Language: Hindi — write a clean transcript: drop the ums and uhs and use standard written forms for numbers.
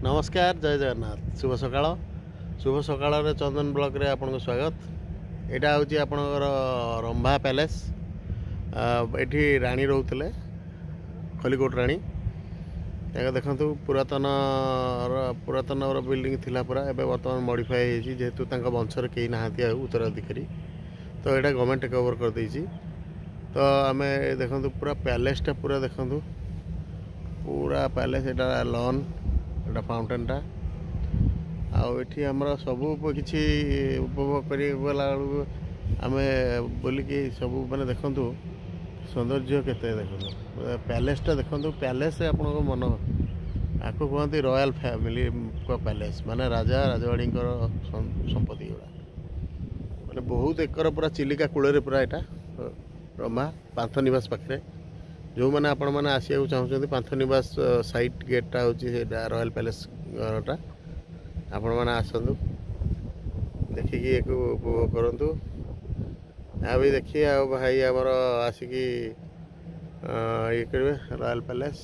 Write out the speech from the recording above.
नमस्कार जय जगन्नाथ शुभ सकाल चंदन ब्लॉक रे आपन स्वागत। यहाँ हूँ आपणकर रंभा पैलेस। एठी रानी रोते खलिकोट रानी देखु पुरातन बिल्डिंग थिला पूरा एवं बर्तमान मॉडिफाई जेहेतु वंशर कहीं ना उत्तराधिकारी तो यहाँ गवर्नमेंट टेक ओवर कर देछि। तो आम देखु पूरा पैलेसटा पूरा देखु पूरा पैलेस एटा लॉन एटा फाउंटेनटा आठी आम सब किसी उपभोग करला आम बोलिकी सब मैंने देखु सौंदर्य केते देखु पैलेसटा देखु पैलेस आप मन आपको कहते रॉयल फैमिली पैलेस माने राजा राजवाड़ी संपत्ति गुड़ा मैंने बहुत एकर पूरा चिलिका कूल पूरा यहाँ रंभा पांथनिवास पाखे जो मैंने आपण मैंने आसिया चाहते पांथनिवास साइट गेटा हूँ रॉयल पैलेस घरटा आपण मैंने आसतु देखिकी एक उपभोग करूँ। यहाँ भी देखिए आ भाई आमर आसिकी ये करेंगे रॉयल पैलेस